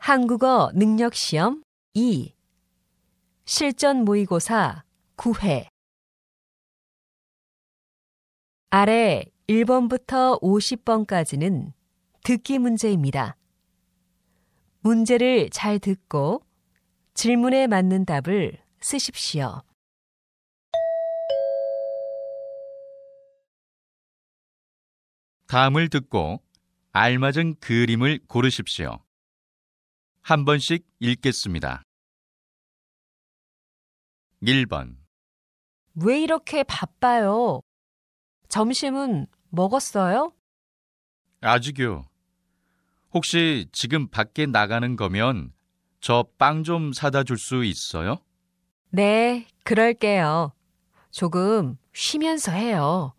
한국어 능력시험 2 실전 모의고사 9회 아래 1번부터 50번까지는 듣기 문제입니다. 문제를 잘 듣고 질문에 맞는 답을 쓰십시오. 다음을 듣고 알맞은 그림을 고르십시오. 한 번씩 읽겠습니다. 1번. 왜 이렇게 바빠요? 점심은 먹었어요? 아직요. 혹시 지금 밖에 나가는 거면 저 빵 좀 사다 줄 수 있어요? 네, 그럴게요. 조금 쉬면서 해요.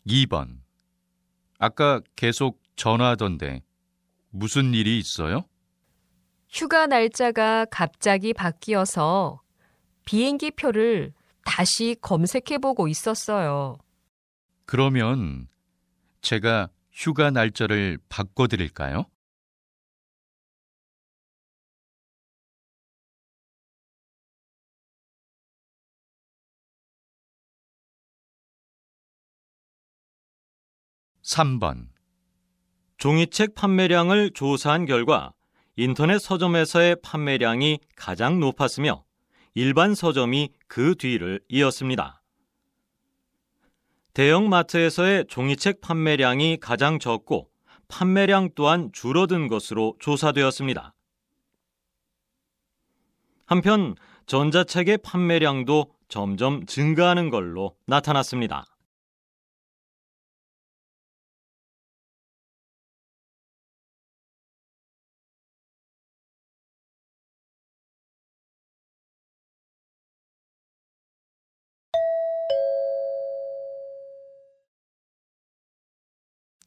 2번. 아까 계속 전화하던데 무슨 일이 있어요? 휴가 날짜가 갑자기 바뀌어서 비행기 표를 다시 검색해보고 있었어요. 그러면 제가 휴가 날짜를 바꿔드릴까요? 3번. 종이책 판매량을 조사한 결과 인터넷 서점에서의 판매량이 가장 높았으며 일반 서점이 그 뒤를 이었습니다. 대형 마트에서의 종이책 판매량이 가장 적고 판매량 또한 줄어든 것으로 조사되었습니다. 한편 전자책의 판매량도 점점 증가하는 걸로 나타났습니다.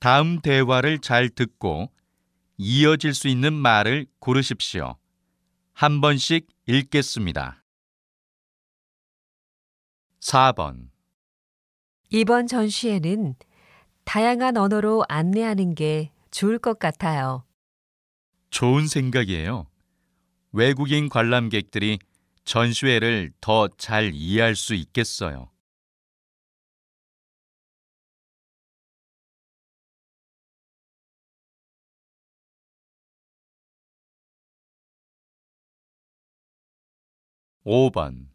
다음 대화를 잘 듣고 이어질 수 있는 말을 고르십시오. 한 번씩 읽겠습니다. 4번. 이번 전시회는 다양한 언어로 안내하는 게 좋을 것 같아요. 좋은 생각이에요. 외국인 관람객들이 전시회를 더 잘 이해할 수 있겠어요. 5번.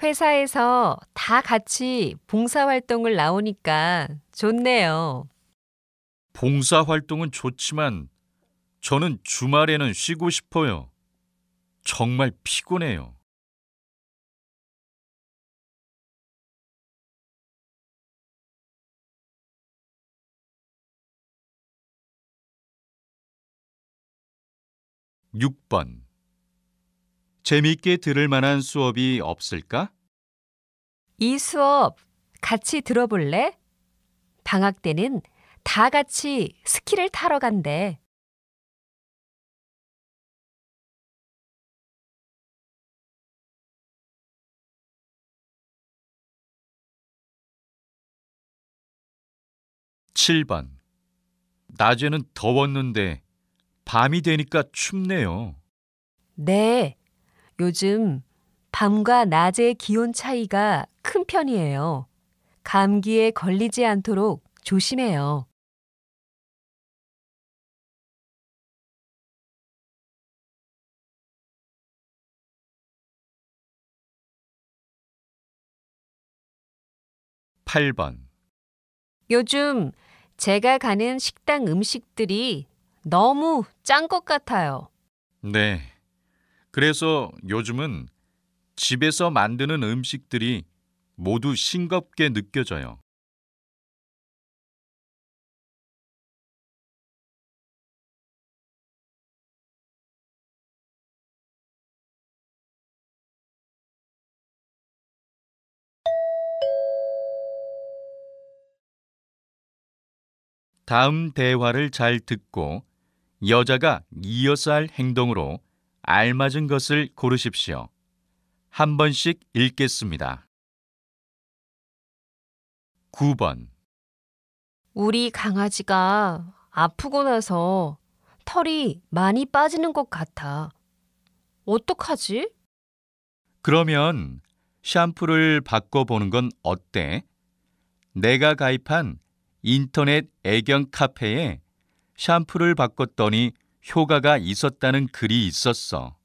회사에서 다 같이 봉사활동을 나오니까 좋네요. 봉사활동은 좋지만 저는 주말에는 쉬고 싶어요. 정말 피곤해요. 6번. 재미있게 들을 만한 수업이 없을까? 이 수업 같이 들어볼래? 방학 때는 다 같이 스키를 타러 간대. 7번. 낮에는 더웠는데 밤이 되니까 춥네요. 네, 요즘 밤과 낮의 기온 차이가 큰 편이에요. 감기에 걸리지 않도록 조심해요. 8번. 요즘 제가 가는 식당 음식들이 너무 짠 것 같아요. 네. 그래서 요즘은 집에서 만드는 음식들이 모두 싱겁게 느껴져요. '다음 대화를 잘 듣고 여자가 이어서 할 행동으로 알맞은 것을 고르십시오. 한 번씩 읽겠습니다. 9번. 우리 강아지가 아프고 나서 털이 많이 빠지는 것 같아. 어떡하지? 그러면 샴푸를 바꿔보는 건 어때? 내가 가입한 인터넷 애견 카페에 샴푸를 바꿨더니 효과가 있었다는 글이 있었어.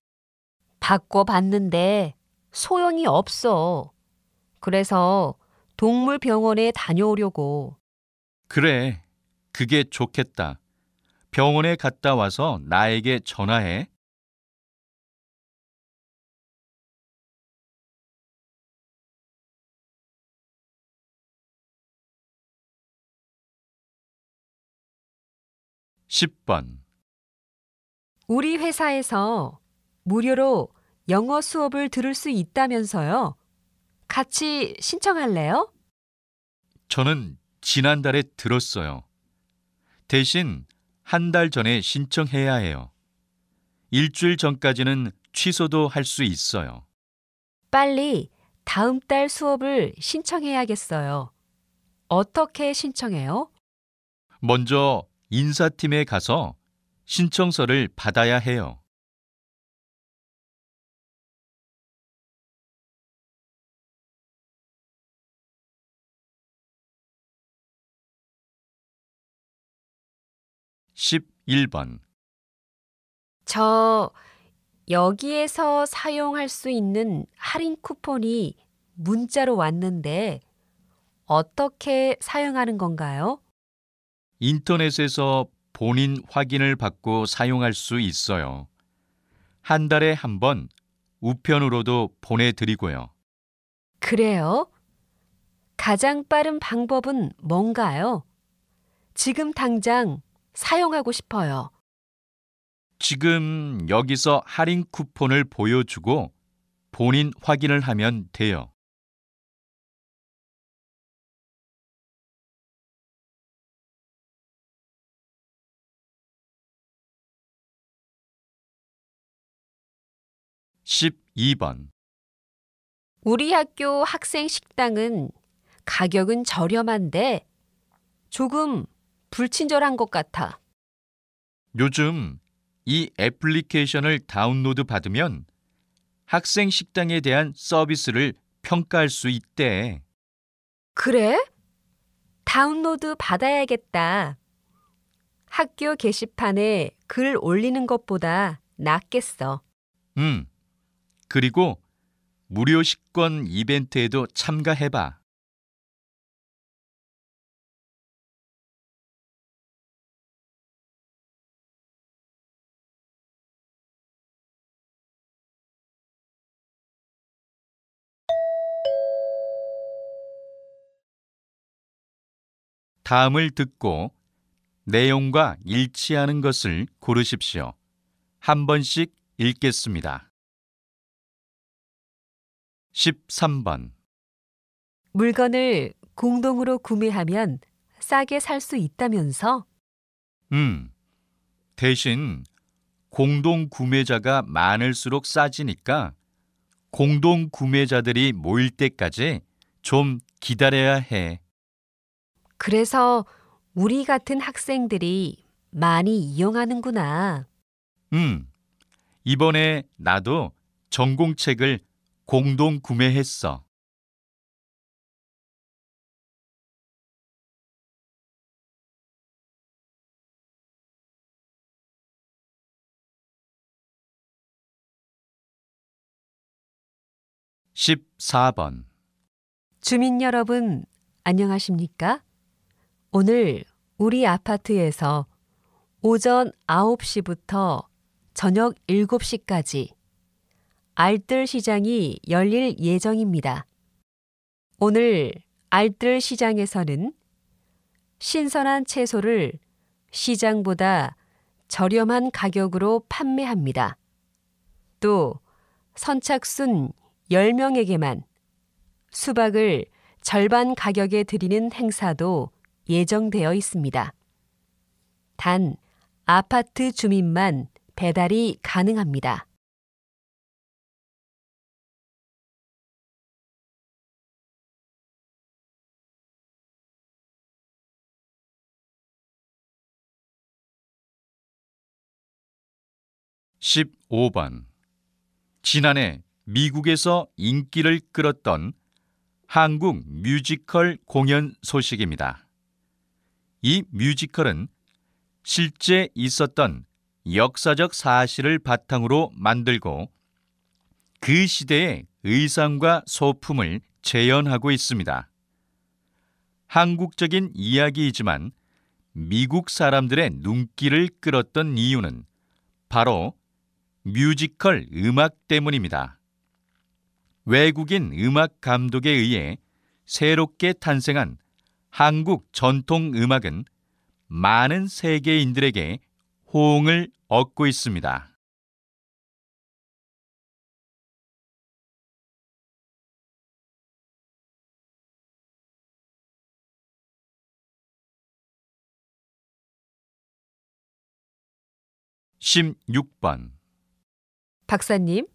바꿔봤는데 소용이 없어. 그래서 동물병원에 다녀오려고. 그래, 그게 좋겠다. 병원에 갔다 와서 나에게 전화해. 10번. 우리 회사에서 무료로 영어 수업을 들을 수 있다면서요. 같이 신청할래요? 저는 지난달에 들었어요. 대신 한 달 전에 신청해야 해요. 일주일 전까지는 취소도 할 수 있어요. 빨리 다음 달 수업을 신청해야겠어요. 어떻게 신청해요? 먼저 인사팀에 가서 신청서를 받아야 해요. 11번. 저 여기에서 사용할 수 있는 할인 쿠폰이 문자로 왔는데 어떻게 사용하는 건가요? 인터넷에서 본인 확인을 받고 사용할 수 있어요. 한 달에 한 번 우편으로도 보내드리고요. 그래요? 가장 빠른 방법은 뭔가요? 지금 당장 사용하고 싶어요. 지금 여기서 할인 쿠폰을 보여주고 본인 확인을 하면 돼요. 12번. 우리 학교 학생 식당은 가격은 저렴한데 조금 불친절한 것 같아. 요즘 이 애플리케이션을 다운로드 받으면 학생 식당에 대한 서비스를 평가할 수 있대. 그래? 다운로드 받아야겠다. 학교 게시판에 글 올리는 것보다 낫겠어. 그리고 무료 식권 이벤트에도 참가해봐. '다음을 듣고 내용과 일치하는 것을 고르십시오. 한 번씩 읽겠습니다. 13번. 물건을 공동으로 구매하면 싸게 살 수 있다면서? 대신 공동 구매자가 많을수록 싸지니까 공동 구매자들이 모일 때까지 좀 기다려야 해. 그래서 우리 같은 학생들이 많이 이용하는구나. 이번에 나도 전공책을 공동 구매했어. 14번. 주민 여러분, 안녕하십니까? 오늘 우리 아파트에서 오전 9시부터 저녁 7시까지 알뜰 시장이 열릴 예정입니다. 오늘 알뜰 시장에서는 신선한 채소를 시장보다 저렴한 가격으로 판매합니다. 또 선착순 10명에게만 수박을 절반 가격에 드리는 행사도 예정되어 있습니다. 단 아파트 주민만 배달이 가능합니다. 15번. 지난해 미국에서 인기를 끌었던 한국 뮤지컬 공연 소식입니다. 이 뮤지컬은 실제 있었던 역사적 사실을 바탕으로 만들고 그 시대의 의상과 소품을 재현하고 있습니다. 한국적인 이야기이지만 미국 사람들의 눈길을 끌었던 이유는 바로 뮤지컬 음악 때문입니다. 외국인 음악 감독에 의해 새롭게 탄생한 한국 전통 음악은 많은 세계인들에게 호응을 얻고 있습니다. (16번) 박사님,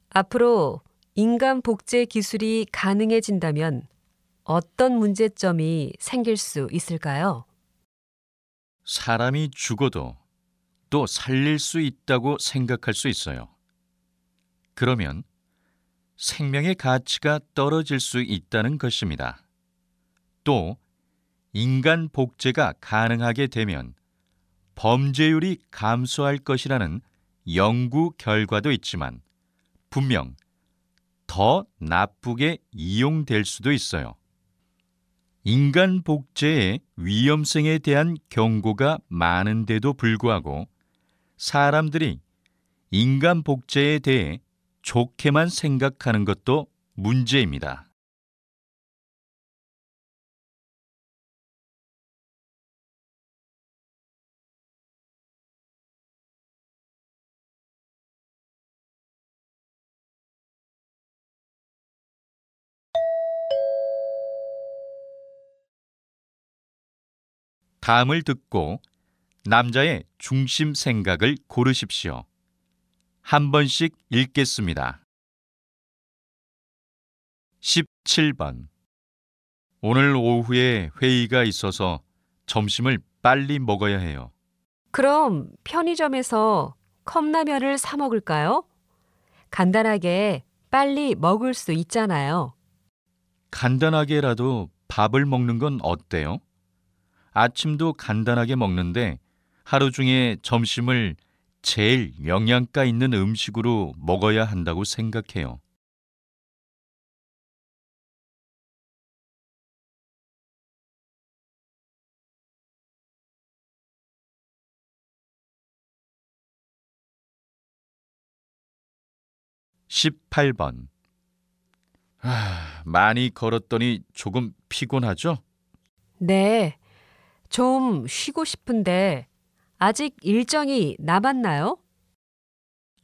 앞으로 인간 복제 기술이 가능해진다면 어떤 문제점이 생길 수 있을까요? 사람이 죽어도 또 살릴 수 있다고 생각할 수 있어요. 그러면 생명의 가치가 떨어질 수 있다는 것입니다. 또 인간 복제가 가능하게 되면 범죄율이 감소할 것이라는 연구 결과도 있지만 분명 더 나쁘게 이용될 수도 있어요. 인간 복제의 위험성에 대한 경고가 많은데도 불구하고 사람들이 인간 복제에 대해 좋게만 생각하는 것도 문제입니다. 다음을 듣고 남자의 중심 생각을 고르십시오. 한 번씩 읽겠습니다. 17번. 오늘 오후에 회의가 있어서 점심을 빨리 먹어야 해요. 그럼 편의점에서 컵라면을 사 먹을까요? 간단하게 빨리 먹을 수 있잖아요. 간단하게라도 밥을 먹는 건 어때요? 아침도 간단하게 먹는데 하루 중에 점심을 제일 영양가 있는 음식으로 먹어야 한다고 생각해요. (18번) 많이 걸었더니 조금 피곤하죠? 네, 좀 쉬고 싶은데 아직 일정이 남았나요?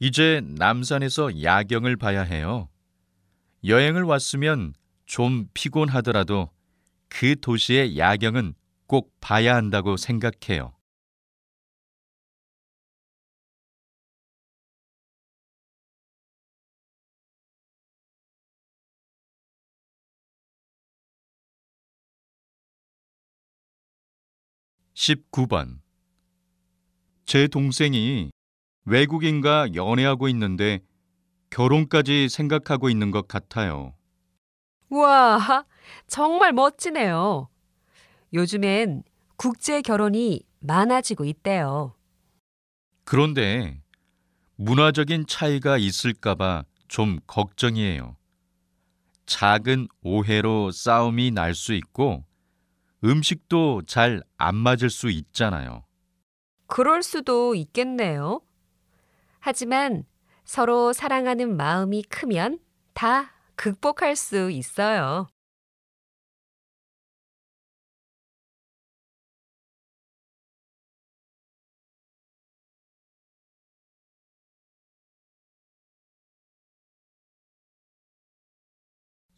이제 남산에서 야경을 봐야 해요. 여행을 왔으면 좀 피곤하더라도 그 도시의 야경은 꼭 봐야 한다고 생각해요. (19번) 제 동생이 외국인과 연애하고 있는데 결혼까지 생각하고 있는 것 같아요. 우와, 정말 멋지네요. 요즘엔 국제 결혼이 많아지고 있대요. 그런데 문화적인 차이가 있을까봐 좀 걱정이에요. 작은 오해로 싸움이 날 수 있고 음식도 잘 안 맞을 수 있잖아요. 그럴 수도 있겠네요. 하지만 서로 사랑하는 마음이 크면 다 극복할 수 있어요.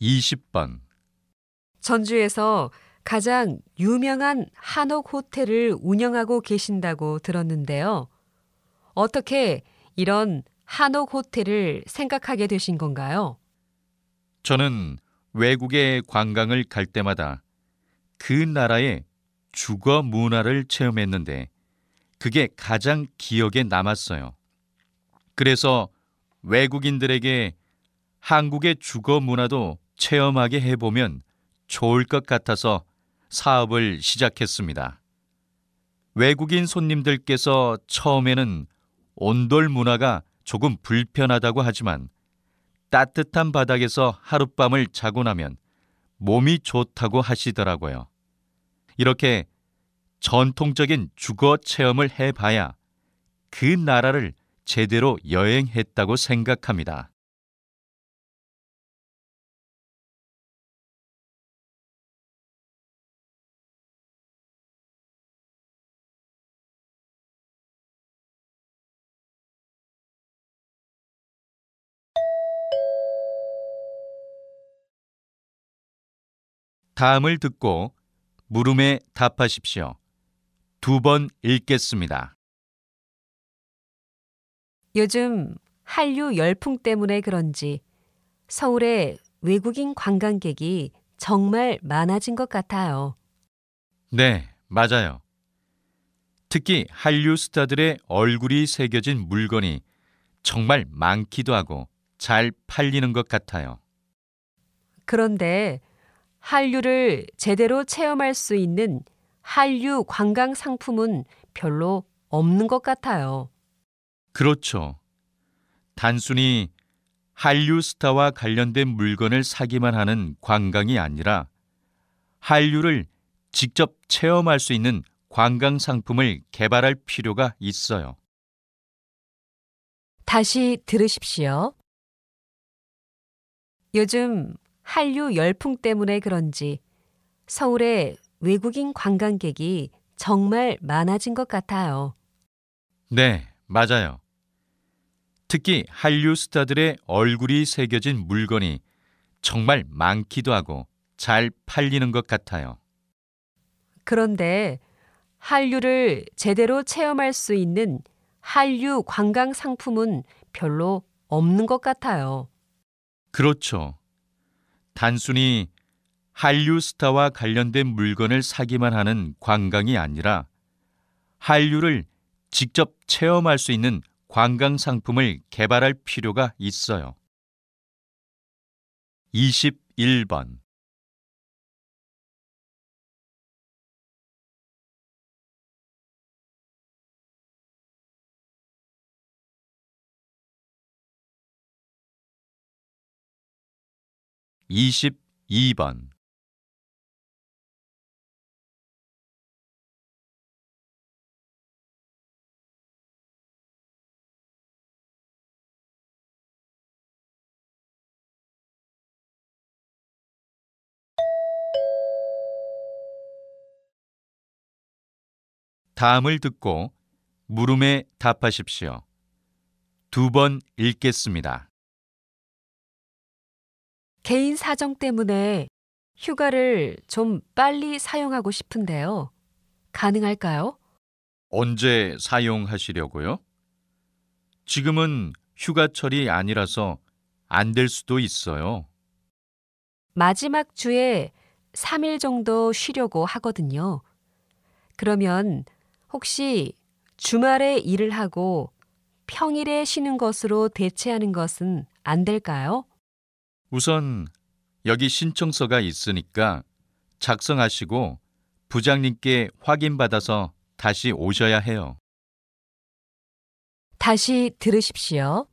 (20번) 전주에서 가장 유명한 한옥 호텔을 운영하고 계신다고 들었는데요. 어떻게 이런 한옥 호텔을 생각하게 되신 건가요? 저는 외국에 관광을 갈 때마다 그 나라의 주거 문화를 체험했는데 그게 가장 기억에 남았어요. 그래서 외국인들에게 한국의 주거 문화도 체험하게 해보면 좋을 것 같아서 사업을 시작했습니다. 외국인 손님들께서 처음에는 온돌 문화가 조금 불편하다고 하지만 따뜻한 바닥에서 하룻밤을 자고 나면 몸이 좋다고 하시더라고요. 이렇게 전통적인 주거 체험을 해봐야 그 나라를 제대로 여행했다고 생각합니다. 다음을 듣고 물음에 답하십시오. 2번 읽겠습니다. 요즘 한류 열풍 때문에 그런지 서울에 외국인 관광객이 정말 많아진 것 같아요. 네, 맞아요. 특히 한류 스타들의 얼굴이 새겨진 물건이 정말 많기도 하고 잘 팔리는 것 같아요. 그런데 한류를 제대로 체험할 수 있는 한류 관광 상품은 별로 없는 것 같아요. 그렇죠. 단순히 한류 스타와 관련된 물건을 사기만 하는 관광이 아니라 한류를 직접 체험할 수 있는 관광 상품을 개발할 필요가 있어요. 다시 들으십시오. 요즘 한류 열풍 때문에 그런지 서울에 외국인 관광객이 정말 많아진 것 같아요. 네, 맞아요. 특히 한류 스타들의 얼굴이 새겨진 물건이 정말 많기도 하고 잘 팔리는 것 같아요. 그런데 한류를 제대로 체험할 수 있는 한류 관광 상품은 별로 없는 것 같아요. 그렇죠. 단순히 한류 스타와 관련된 물건을 사기만 하는 관광이 아니라 한류를 직접 체험할 수 있는 관광 상품을 개발할 필요가 있어요. 21번. 이십이 번. 다음을 듣고 물음에 답하십시오. 2번 읽겠습니다. 개인 사정 때문에 휴가를 좀 빨리 사용하고 싶은데요. 가능할까요? 언제 사용하시려고요? 지금은 휴가철이 아니라서 안 될 수도 있어요. 마지막 주에 3일 정도 쉬려고 하거든요. 그러면 혹시 주말에 일을 하고 평일에 쉬는 것으로 대체하는 것은 안 될까요? 우선 여기 신청서가 있으니까 작성하시고 부장님께 확인받아서 다시 오셔야 해요. 다시 들으십시오.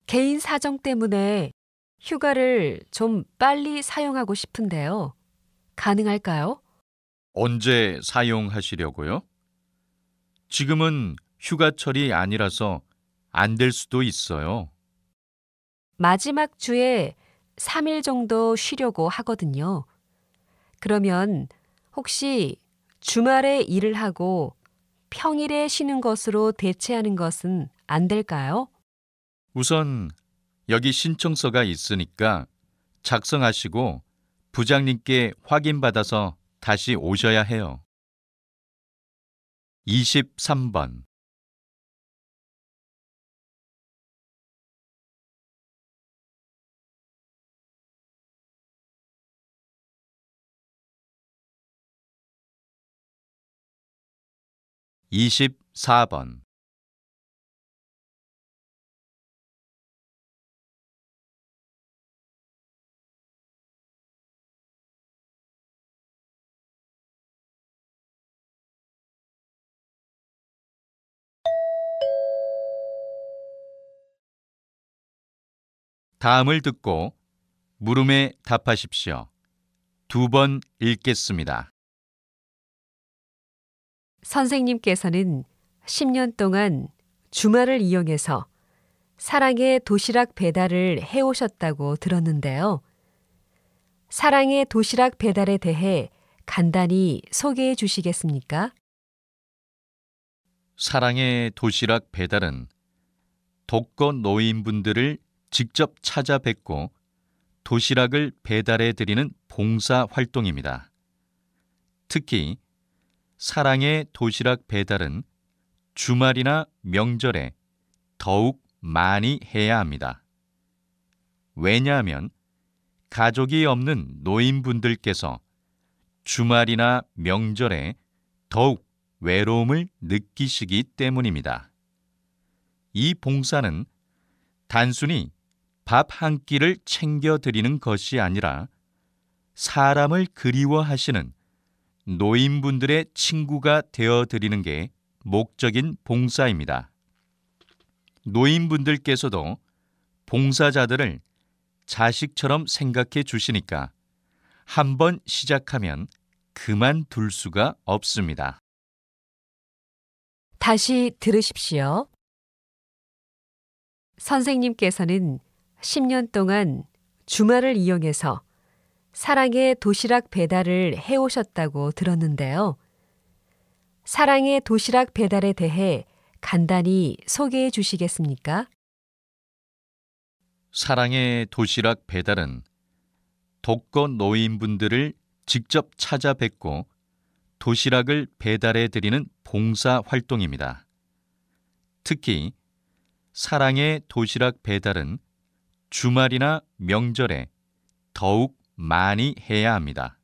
개인 사정 때문에 휴가를 좀 빨리 사용하고 싶은데요. 가능할까요? 언제 사용하시려고요? 지금은 휴가철이 아니라서 안 될 수도 있어요. 마지막 주에 3일 정도 쉬려고 하거든요. 그러면 혹시 주말에 일을 하고 평일에 쉬는 것으로 대체하는 것은 안 될까요? 우선 여기 신청서가 있으니까 작성하시고 부장님께 확인받아서 다시 오셔야 해요. 23번. (24번) 다음을 듣고 물음에 답하십시오. 2번 읽겠습니다. 선생님께서는 10년 동안 주말을 이용해서 사랑의 도시락 배달을 해오셨다고 들었는데요. 사랑의 도시락 배달에 대해 간단히 소개해 주시겠습니까? 사랑의 도시락 배달은 독거 노인분들을 직접 찾아뵙고 도시락을 배달해 드리는 봉사 활동입니다. 특히 사랑의 도시락 배달은 주말이나 명절에 더욱 많이 해야 합니다. 왜냐하면 가족이 없는 노인분들께서 주말이나 명절에 더욱 외로움을 느끼시기 때문입니다. 이 봉사는 단순히 밥 한 끼를 챙겨드리는 것이 아니라 사람을 그리워하시는 노인분들의 친구가 되어드리는 게 목적인 봉사입니다. 노인분들께서도 봉사자들을 자식처럼 생각해 주시니까 한번 시작하면 그만둘 수가 없습니다. 다시 들으십시오. 선생님께서는 10년 동안 주말을 이용해서 사랑의 도시락 배달을 해오셨다고 들었는데요. 사랑의 도시락 배달에 대해 간단히 소개해 주시겠습니까? 사랑의 도시락 배달은 독거 노인분들을 직접 찾아뵙고 도시락을 배달해 드리는 봉사 활동입니다. 특히 사랑의 도시락 배달은 주말이나 명절에 더욱 많이 해야 합니다.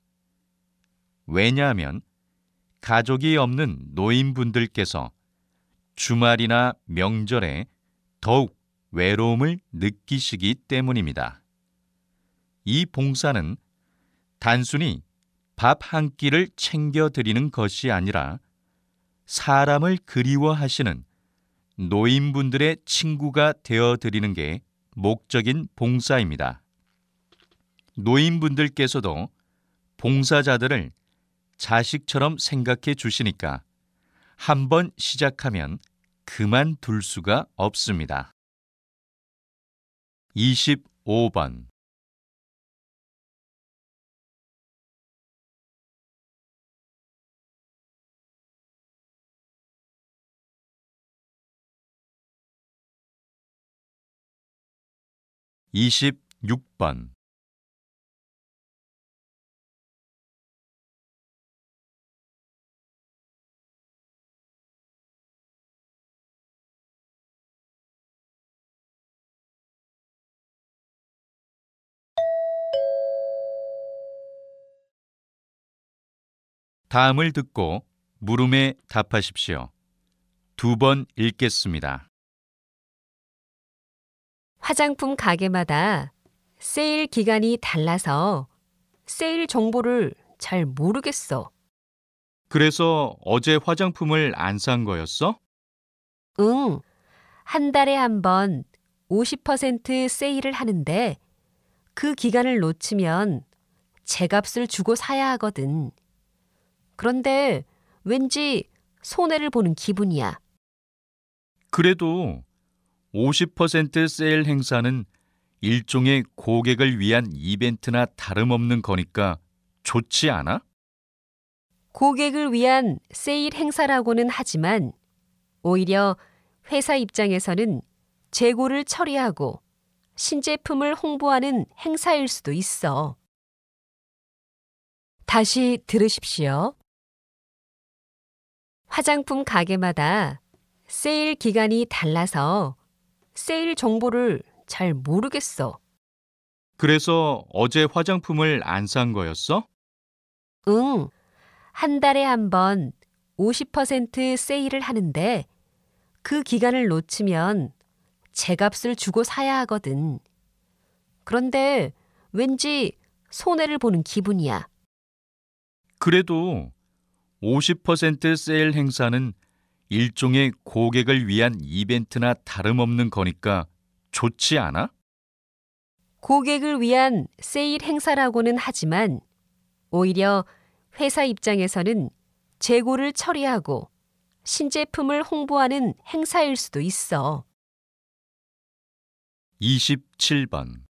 왜냐하면 가족이 없는 노인분들께서 주말이나 명절에 더욱 외로움을 느끼시기 때문입니다. 이 봉사는 단순히 밥 한 끼를 챙겨드리는 것이 아니라 사람을 그리워하시는 노인분들의 친구가 되어드리는 게 목적인 봉사입니다. 노인분들께서도 봉사자들을 자식처럼 생각해 주시니까 한번 시작하면 그만둘 수가 없습니다. 25번 26번 다음을 듣고 물음에 답하십시오. 2번 읽겠습니다. 화장품 가게마다 세일 기간이 달라서 세일 정보를 잘 모르겠어. 그래서 어제 화장품을 안 산 거였어? 응, 한 달에 한 번 50% 세일을 하는데 그 기간을 놓치면 제값을 주고 사야 하거든. 그런데 왠지 손해를 보는 기분이야. 그래도 50% 세일 행사는 일종의 고객을 위한 이벤트나 다름없는 거니까 좋지 않아? 고객을 위한 세일 행사라고는 하지만 오히려 회사 입장에서는 재고를 처리하고 신제품을 홍보하는 행사일 수도 있어. 다시 들으십시오. 화장품 가게마다 세일 기간이 달라서 세일 정보를 잘 모르겠어. 그래서 어제 화장품을 안 산 거였어? 응, 한 달에 한 번 50% 세일을 하는데 그 기간을 놓치면 제값을 주고 사야 하거든. 그런데 왠지 손해를 보는 기분이야. 그래도 50% 세일 행사는 일종의 고객을 위한 이벤트나 다름없는 거니까 좋지 않아? 고객을 위한 세일 행사라고는 하지만 오히려 회사 입장에서는 재고를 처리하고 신제품을 홍보하는 행사일 수도 있어. 27번.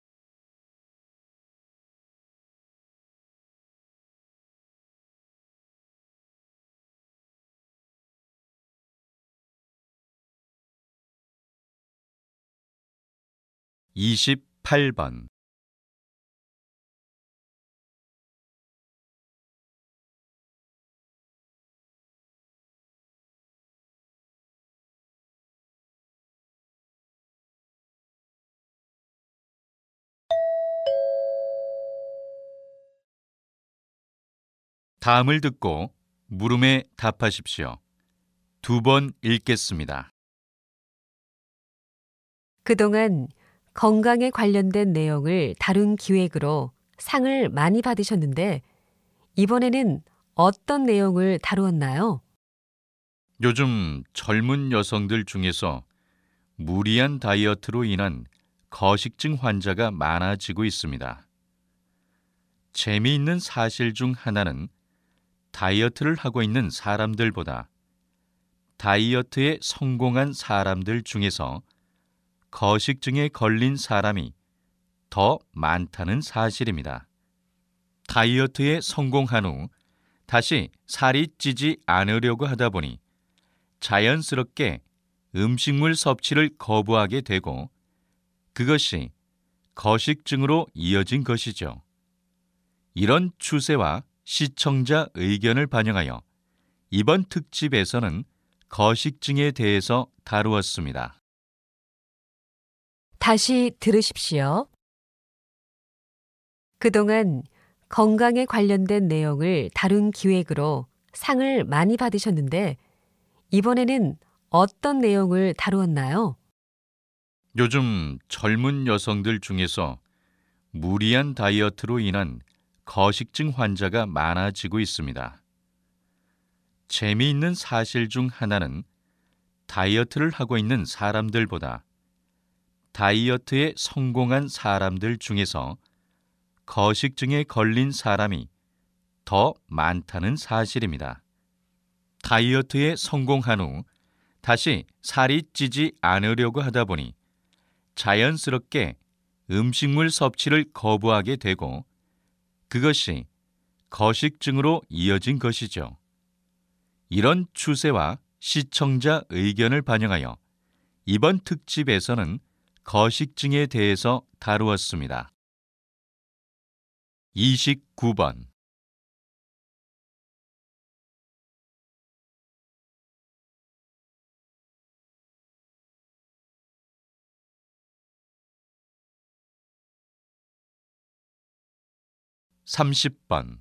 28번. '다음을 듣고 물음에 답하십시오. 2번 읽겠습니다. 그동안 건강에 관련된 내용을 다룬 기획으로 상을 많이 받으셨는데 이번에는 어떤 내용을 다루었나요? 요즘 젊은 여성들 중에서 무리한 다이어트로 인한 거식증 환자가 많아지고 있습니다. 재미있는 사실 중 하나는 다이어트를 하고 있는 사람들보다 다이어트에 성공한 사람들 중에서 거식증에 걸린 사람이 더 많다는 사실입니다. 다이어트에 성공한 후 다시 살이 찌지 않으려고 하다 보니 자연스럽게 음식물 섭취를 거부하게 되고 그것이 거식증으로 이어진 것이죠. 이런 추세와 시청자 의견을 반영하여 이번 특집에서는 거식증에 대해서 다루었습니다. 다시 들으십시오. 그동안 건강에 관련된 내용을 다룬 기획으로 상을 많이 받으셨는데 이번에는 어떤 내용을 다루었나요? 요즘 젊은 여성들 중에서 무리한 다이어트로 인한 거식증 환자가 많아지고 있습니다. 재미있는 사실 중 하나는 다이어트를 하고 있는 사람들보다 다이어트에 성공한 사람들 중에서 거식증에 걸린 사람이 더 많다는 사실입니다. 다이어트에 성공한 후 다시 살이 찌지 않으려고 하다 보니 자연스럽게 음식물 섭취를 거부하게 되고 그것이 거식증으로 이어진 것이죠. 이런 추세와 시청자 의견을 반영하여 이번 특집에서는 거식증에 대해서 다루었습니다. 29번. 30번.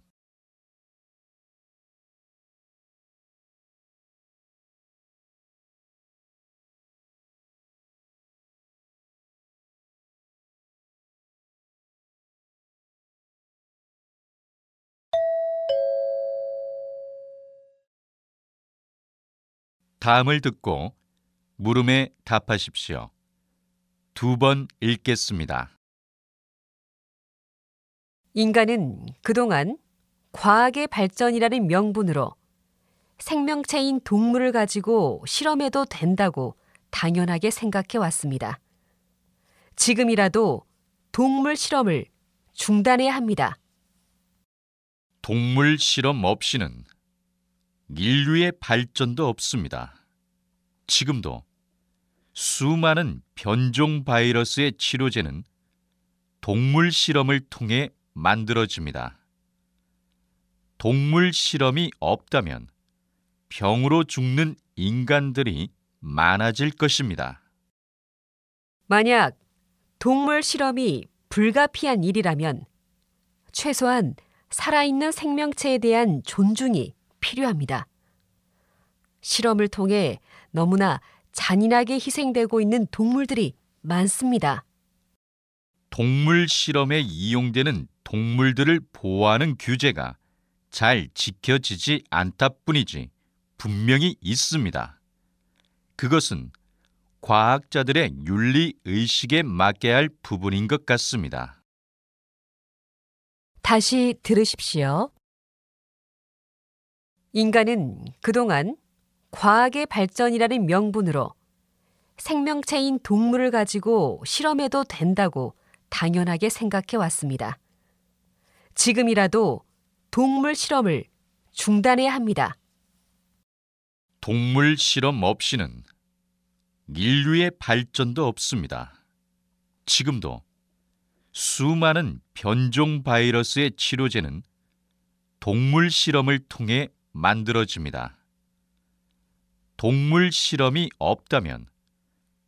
'다음을 듣고 물음에 답하십시오. 2번 읽겠습니다. 인간은 그동안 과학의 발전이라는 명분으로 생명체인 동물을 가지고 실험해도 된다고 당연하게 생각해 왔습니다. 지금이라도 동물 실험을 중단해야 합니다. 동물 실험 없이는 인류의 발전도 없습니다. 지금도 수많은 변종 바이러스의 치료제는 동물 실험을 통해 만들어집니다. 동물 실험이 없다면 병으로 죽는 인간들이 많아질 것입니다. 만약 동물 실험이 불가피한 일이라면 최소한 살아있는 생명체에 대한 존중이 필요합니다. 실험을 통해 너무나 잔인하게 희생되고 있는 동물들이 많습니다. 동물 실험에 이용되는 동물들을 보호하는 규제가 잘 지켜지지 않다 뿐이지 분명히 있습니다. 그것은 과학자들의 윤리 의식에 맡겨야 할 부분인 것 같습니다. 다시 들으십시오. 인간은 그동안 과학의 발전이라는 명분으로 생명체인 동물을 가지고 실험해도 된다고 당연하게 생각해 왔습니다. 지금이라도 동물 실험을 중단해야 합니다. 동물 실험 없이는 인류의 발전도 없습니다. 지금도 수많은 변종 바이러스의 치료제는 동물 실험을 통해 만들어집니다. 동물 실험이 없다면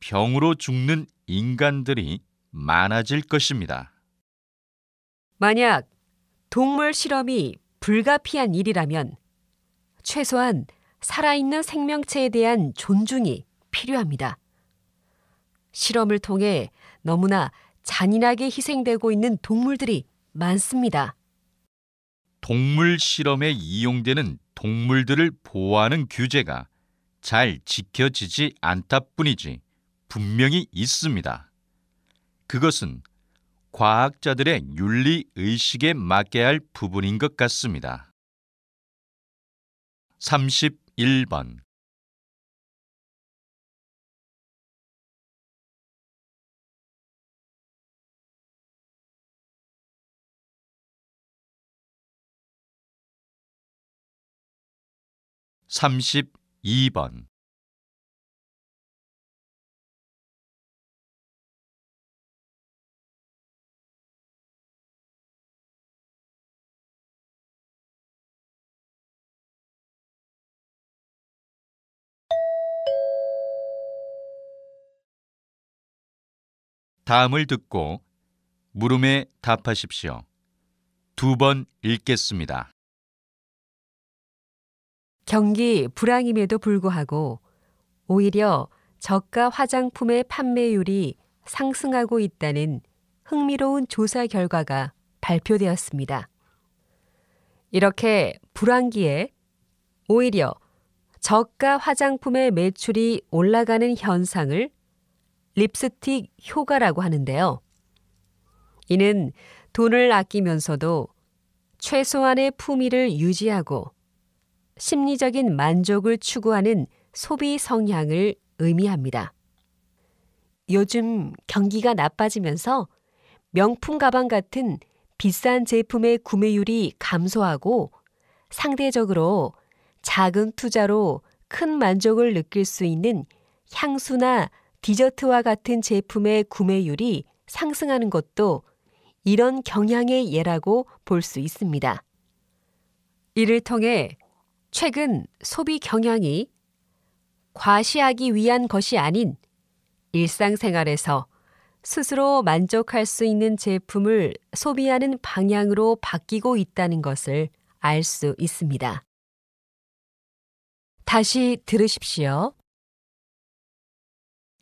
병으로 죽는 인간들이 많아질 것입니다. 만약 동물 실험이 불가피한 일이라면 최소한 살아있는 생명체에 대한 존중이 필요합니다. 실험을 통해 너무나 잔인하게 희생되고 있는 동물들이 많습니다. 동물 실험에 이용되는 동물들을 보호하는 규제가 잘 지켜지지 않다 뿐이지 분명히 있습니다. 그것은 과학자들의 윤리 의식에 맡겨야 할 부분인 것 같습니다. 31번 32번 다음을 듣고 물음에 답하십시오. 2번 읽겠습니다. 경기 불황임에도 불구하고 오히려 저가 화장품의 판매율이 상승하고 있다는 흥미로운 조사 결과가 발표되었습니다. 이렇게 불황기에 오히려 저가 화장품의 매출이 올라가는 현상을 립스틱 효과라고 하는데요. 이는 돈을 아끼면서도 최소한의 품위를 유지하고 심리적인 만족을 추구하는 소비 성향을 의미합니다. 요즘 경기가 나빠지면서 명품 가방 같은 비싼 제품의 구매율이 감소하고 상대적으로 작은 투자로 큰 만족을 느낄 수 있는 향수나 디저트와 같은 제품의 구매율이 상승하는 것도 이런 경향의 예라고 볼 수 있습니다. 이를 통해 최근 소비 경향이 과시하기 위한 것이 아닌 일상생활에서 스스로 만족할 수 있는 제품을 소비하는 방향으로 바뀌고 있다는 것을 알 수 있습니다. 다시 들으십시오.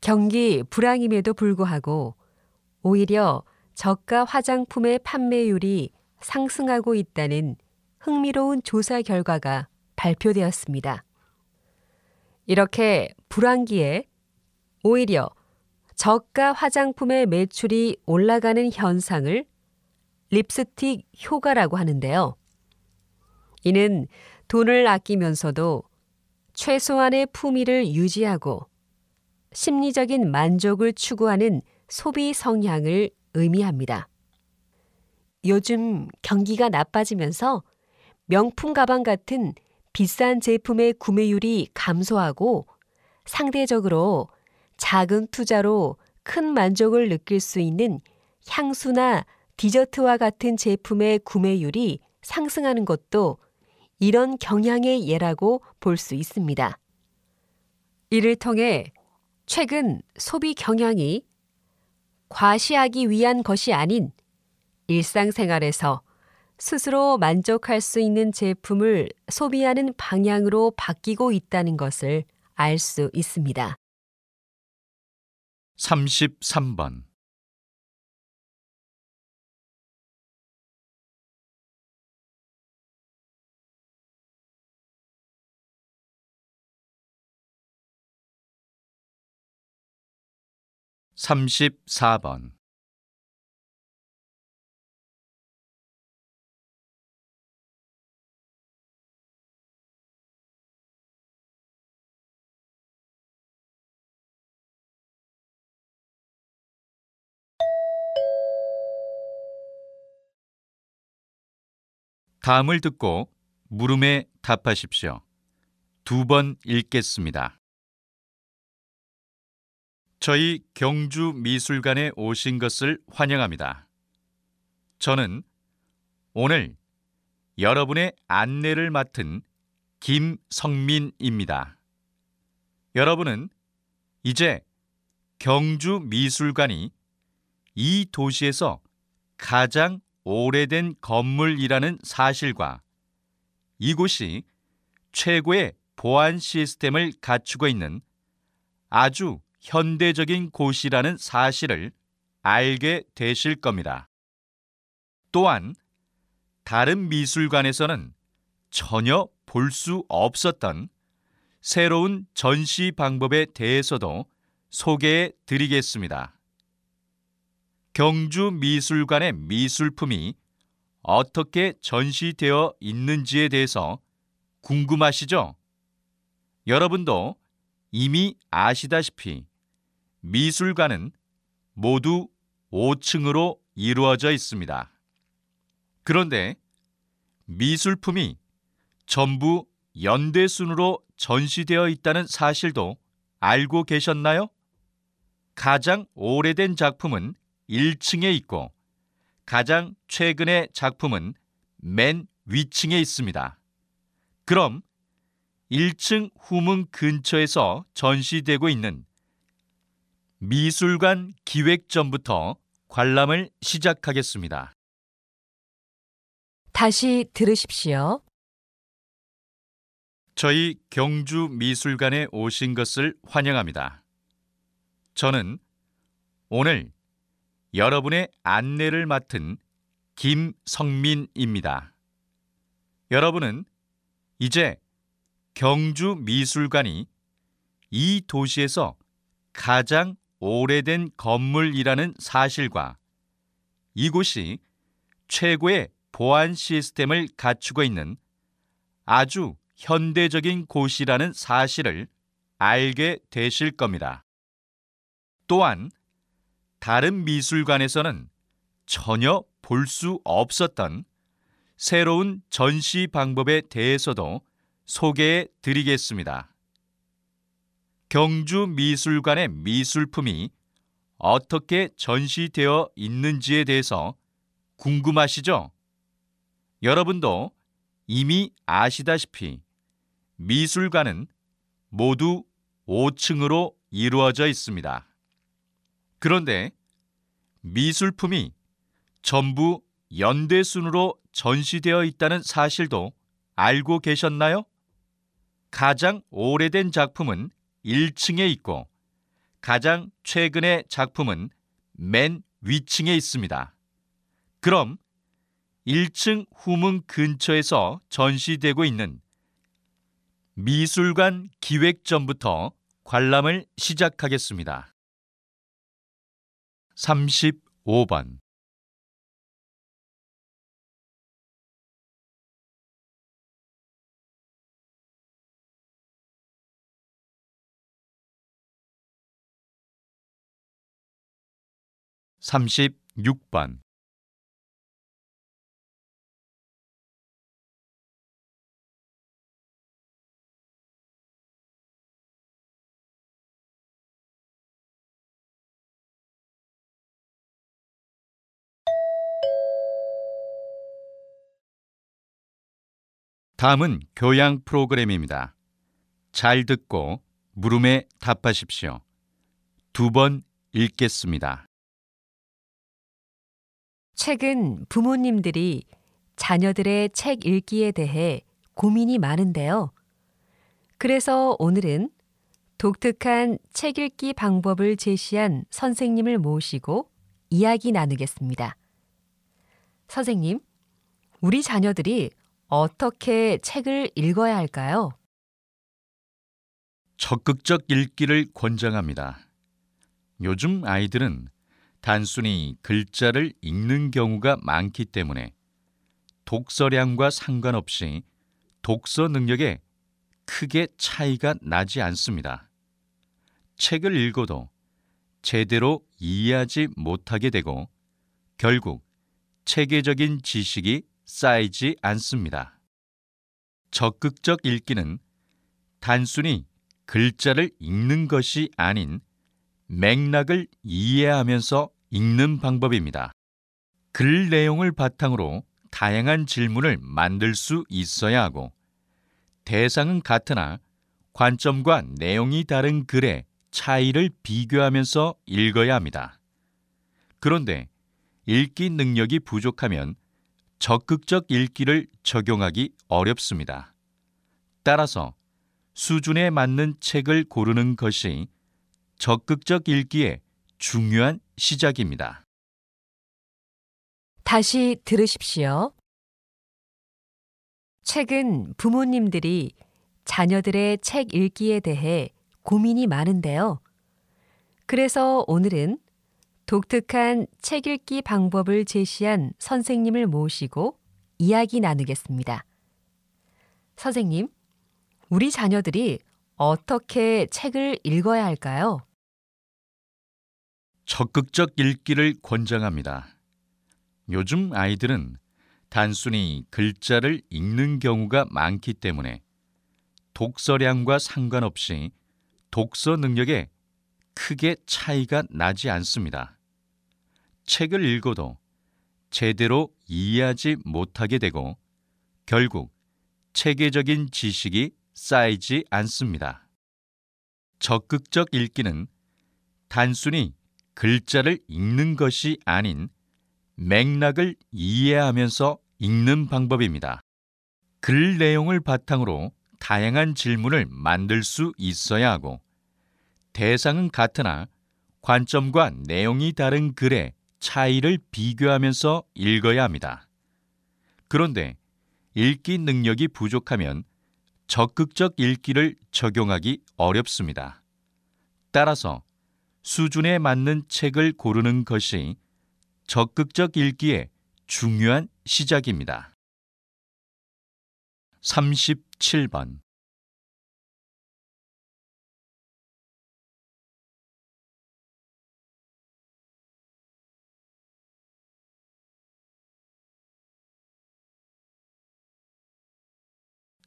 경기 불황임에도 불구하고 오히려 저가 화장품의 판매율이 상승하고 있다는 흥미로운 조사 결과가 발표되었습니다. 이렇게 불황기에 오히려 저가 화장품의 매출이 올라가는 현상을 립스틱 효과라고 하는데요. 이는 돈을 아끼면서도 최소한의 품위를 유지하고 심리적인 만족을 추구하는 소비 성향을 의미합니다. 요즘 경기가 나빠지면서 명품 가방 같은 비싼 제품의 구매율이 감소하고 상대적으로 작은 투자로 큰 만족을 느낄 수 있는 향수나 디저트와 같은 제품의 구매율이 상승하는 것도 이런 경향의 예라고 볼 수 있습니다. 이를 통해 최근 소비 경향이 과시하기 위한 것이 아닌 일상생활에서 스스로 만족할 수 있는 제품을 소비하는 방향으로 바뀌고 있다는 것을 알 수 있습니다. 33번 34번. 다음을 듣고 물음에 답하십시오. 2번 읽겠습니다. 저희 경주 미술관에 오신 것을 환영합니다. 저는 오늘 여러분의 안내를 맡은 김성민입니다. 여러분은 이제 경주 미술관이 이 도시에서 가장 오래된 건물이라는 사실과 이곳이 최고의 보안 시스템을 갖추고 있는 아주 현대적인 곳이라는 사실을 알게 되실 겁니다. 또한 다른 미술관에서는 전혀 볼 수 없었던 새로운 전시 방법에 대해서도 소개해 드리겠습니다. 경주 미술관의 미술품이 어떻게 전시되어 있는지에 대해서 궁금하시죠? 여러분도 이미 아시다시피 미술관은 모두 5층으로 이루어져 있습니다. 그런데 미술품이 전부 연대순으로 전시되어 있다는 사실도 알고 계셨나요? 가장 오래된 작품은 1층에 있고 가장 최근의 작품은 맨 위층에 있습니다. 그럼 1층 후문 근처에서 전시되고 있는 미술관 기획전부터 관람을 시작하겠습니다. 다시 들으십시오. 저희 경주 미술관에 오신 것을 환영합니다. 저는 오늘 여러분의 안내를 맡은 김성민입니다. 여러분은 이제 경주 미술관이 이 도시에서 가장 오래된 건물이라는 사실과 이곳이 최고의 보안 시스템을 갖추고 있는 아주 현대적인 곳이라는 사실을 알게 되실 겁니다. 또한 다른 미술관에서는 전혀 볼 수 없었던 새로운 전시 방법에 대해서도 소개해 드리겠습니다. 경주 미술관의 미술품이 어떻게 전시되어 있는지에 대해서 궁금하시죠? 여러분도 이미 아시다시피 미술관은 모두 5층으로 이루어져 있습니다. 그런데 미술품이 전부 연대순으로 전시되어 있다는 사실도 알고 계셨나요? 가장 오래된 작품은 1층에 있고 가장 최근의 작품은 맨 위층에 있습니다. 그럼 1층 후문 근처에서 전시되고 있는 미술관 기획전부터 관람을 시작하겠습니다. 35번. (36번) 다음은 교양 프로그램입니다. 잘 듣고 물음에 답하십시오. 2번 읽겠습니다. 최근 부모님들이 자녀들의 책 읽기에 대해 고민이 많은데요. 그래서 오늘은 독특한 책 읽기 방법을 제시한 선생님을 모시고 이야기 나누겠습니다. 선생님, 우리 자녀들이 어떻게 책을 읽어야 할까요? 적극적 읽기를 권장합니다. 요즘 아이들은 단순히 글자를 읽는 경우가 많기 때문에 독서량과 상관없이 독서 능력에 크게 차이가 나지 않습니다. 책을 읽어도 제대로 이해하지 못하게 되고 결국 체계적인 지식이 쌓이지 않습니다. 적극적 읽기는 단순히 글자를 읽는 것이 아닌 맥락을 이해하면서 읽는 방법입니다. 글 내용을 바탕으로 다양한 질문을 만들 수 있어야 하고 대상은 같으나 관점과 내용이 다른 글의 차이를 비교하면서 읽어야 합니다. 그런데 읽기 능력이 부족하면 적극적 읽기를 적용하기 어렵습니다. 따라서 수준에 맞는 책을 고르는 것이 적극적 읽기의 중요한 시작입니다. 다시 들으십시오. 최근 부모님들이 자녀들의 책 읽기에 대해 고민이 많은데요. 그래서 오늘은 독특한 책 읽기 방법을 제시한 선생님을 모시고 이야기 나누겠습니다. 선생님, 우리 자녀들이 어떻게 책을 읽어야 할까요? 적극적 읽기를 권장합니다. 요즘 아이들은 단순히 글자를 읽는 경우가 많기 때문에 독서량과 상관없이 독서 능력에 크게 차이가 나지 않습니다. 책을 읽어도 제대로 이해하지 못하게 되고 결국 체계적인 지식이 쌓이지 않습니다. 적극적 읽기는 단순히 글자를 읽는 것이 아닌 맥락을 이해하면서 읽는 방법입니다. 글 내용을 바탕으로 다양한 질문을 만들 수 있어야 하고 대상은 같으나 관점과 내용이 다른 글의 차이를 비교하면서 읽어야 합니다. 그런데 읽기 능력이 부족하면 적극적 읽기를 적용하기 어렵습니다. 따라서 수준에 맞는 책을 고르는 것이 적극적 읽기의 중요한 시작입니다. 37번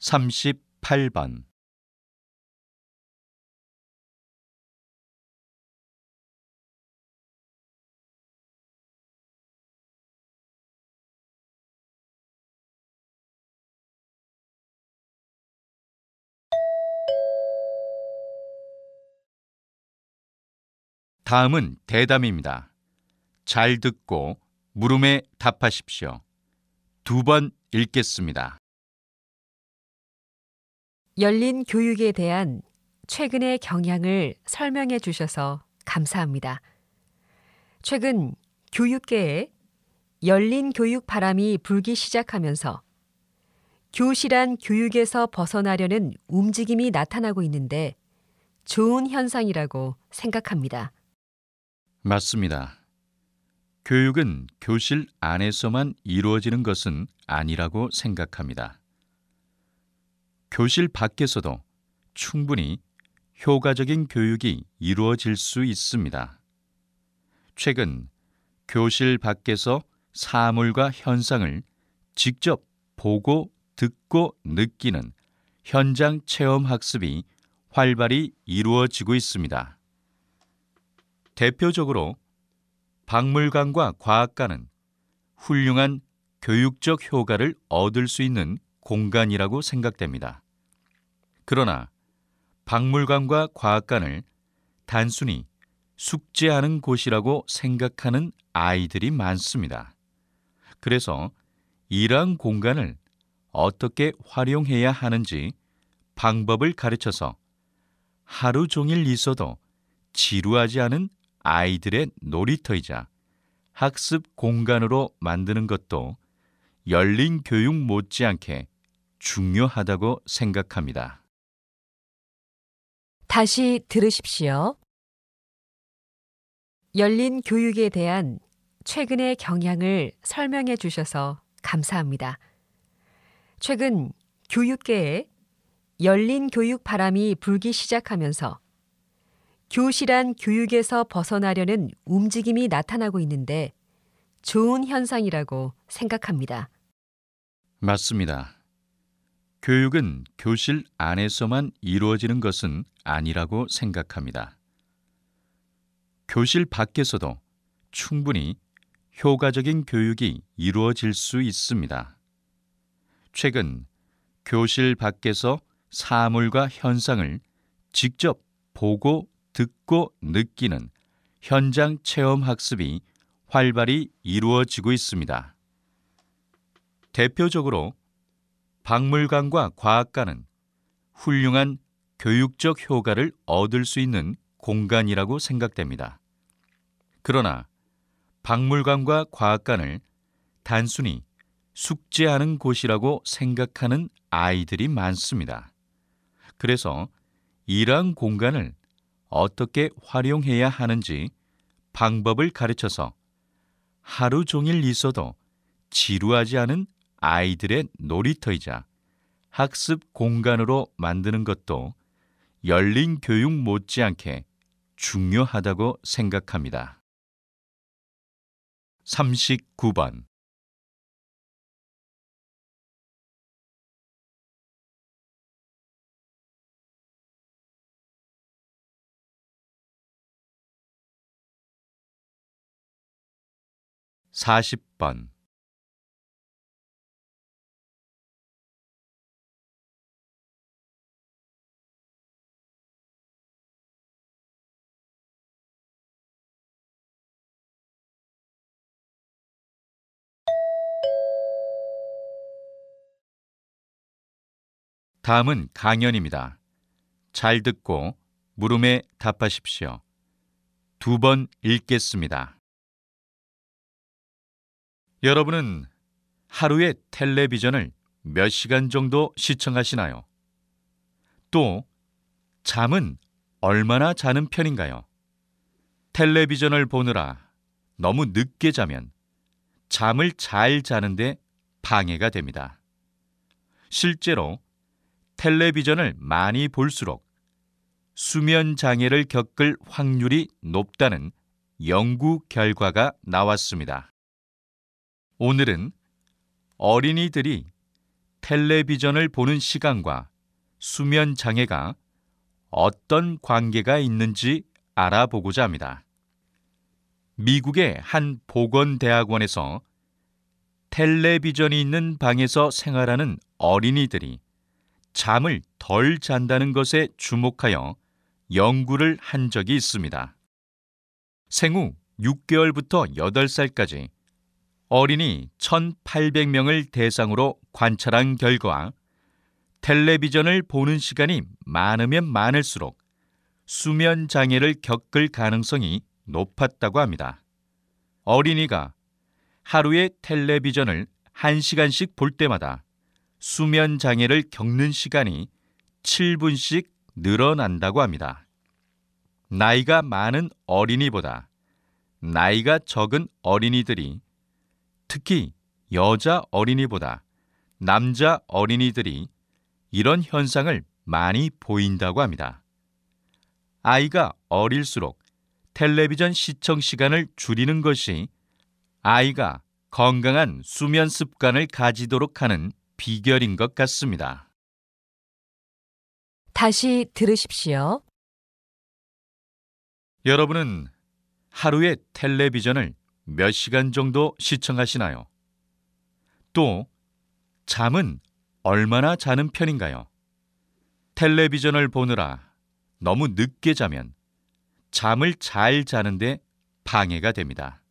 38번 다음은 대담입니다. 잘 듣고 물음에 답하십시오. 2번 읽겠습니다. 열린 교육에 대한 최근의 경향을 설명해 주셔서 감사합니다. 최근 교육계에 열린 교육 바람이 불기 시작하면서 교실한 교육에서 벗어나려는 움직임이 나타나고 있는데 좋은 현상이라고 생각합니다. 맞습니다. 교육은 교실 안에서만 이루어지는 것은 아니라고 생각합니다. 교실 밖에서도 충분히 효과적인 교육이 이루어질 수 있습니다. 최근 교실 밖에서 사물과 현상을 직접 보고 듣고 느끼는 현장 체험 학습이 활발히 이루어지고 있습니다. 대표적으로 박물관과 과학관은 훌륭한 교육적 효과를 얻을 수 있는 공간이라고 생각됩니다. 그러나 박물관과 과학관을 단순히 숙제하는 곳이라고 생각하는 아이들이 많습니다. 그래서 이러한 공간을 어떻게 활용해야 하는지 방법을 가르쳐서 하루 종일 있어도 지루하지 않은 아이들의 놀이터이자 학습 공간으로 만드는 것도 열린 교육 못지않게 중요하다고 생각합니다. 다시 들으십시오. 열린 교육에 대한 최근의 경향을 설명해 주셔서 감사합니다. 최근 교육계에 열린 교육 바람이 불기 시작하면서 교실한 교육에서 벗어나려는 움직임이 나타나고 있는데 좋은 현상이라고 생각합니다. 맞습니다. 교육은 교실 안에서만 이루어지는 것은 아니라고 생각합니다. 교실 밖에서도 충분히 효과적인 교육이 이루어질 수 있습니다. 최근 교실 밖에서 사물과 현상을 직접 보고 듣고 느끼는 현장 체험 학습이 활발히 이루어지고 있습니다. 대표적으로 박물관과 과학관은 훌륭한 교육적 효과를 얻을 수 있는 공간이라고 생각됩니다. 그러나 박물관과 과학관을 단순히 숙제하는 곳이라고 생각하는 아이들이 많습니다. 그래서 이러한 공간을 어떻게 활용해야 하는지 방법을 가르쳐서 하루 종일 있어도 지루하지 않은 아이들의 놀이터이자 학습 공간으로 만드는 것도 열린 교육 못지않게 중요하다고 생각합니다. 39번. (40번) 다음은 강연입니다. 잘 듣고 물음에 답하십시오. 2번 읽겠습니다. 여러분은 하루에 텔레비전을 몇 시간 정도 시청하시나요? 또 잠은 얼마나 자는 편인가요? 텔레비전을 보느라 너무 늦게 자면 잠을 잘 자는데 방해가 됩니다. 실제로 텔레비전을 많이 볼수록 수면 장애를 겪을 확률이 높다는 연구 결과가 나왔습니다. 오늘은 어린이들이 텔레비전을 보는 시간과 수면 장애가 어떤 관계가 있는지 알아보고자 합니다. 미국의 한 보건대학원에서 텔레비전이 있는 방에서 생활하는 어린이들이 잠을 덜 잔다는 것에 주목하여 연구를 한 적이 있습니다. 생후 6개월부터 8살까지 어린이 1,800명을 대상으로 관찰한 결과 텔레비전을 보는 시간이 많으면 많을수록 수면 장애를 겪을 가능성이 높았다고 합니다. 어린이가 하루에 텔레비전을 1시간씩 볼 때마다 수면 장애를 겪는 시간이 7분씩 늘어난다고 합니다. 나이가 많은 어린이보다 나이가 적은 어린이들이, 특히 여자 어린이보다 남자 어린이들이 이런 현상을 많이 보인다고 합니다. 아이가 어릴수록 텔레비전 시청 시간을 줄이는 것이 아이가 건강한 수면 습관을 가지도록 하는 비결인 것 같습니다. 다시 들으십시오. 여러분은 하루에 텔레비전을 몇 시간 정도 시청하시나요? 또 잠은 얼마나 자는 편인가요? 텔레비전을 보느라 너무 늦게 자면 잠을 잘 자는데 방해가 됩니다.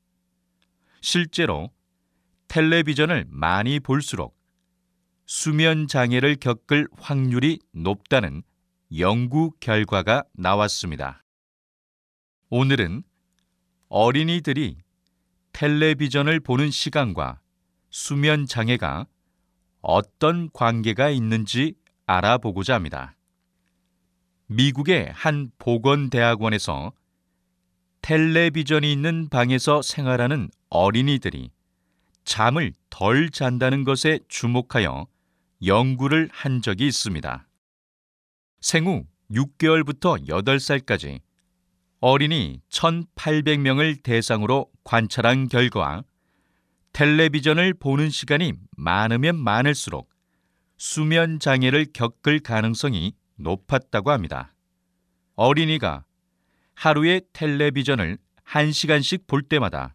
실제로 텔레비전을 많이 볼수록 수면 장애를 겪을 확률이 높다는 연구 결과가 나왔습니다. 오늘은 어린이들이 텔레비전을 보는 시간과 수면 장애가 어떤 관계가 있는지 알아보고자 합니다. 미국의 한 보건대학원에서 텔레비전이 있는 방에서 생활하는 어린이들이 잠을 덜 잔다는 것에 주목하여 연구를 한 적이 있습니다. 생후 6개월부터 8살까지 어린이 1,800명을 대상으로 관찰한 결과 텔레비전을 보는 시간이 많으면 많을수록 수면 장애를 겪을 가능성이 높았다고 합니다. 어린이가 하루에 텔레비전을 1시간씩 볼 때마다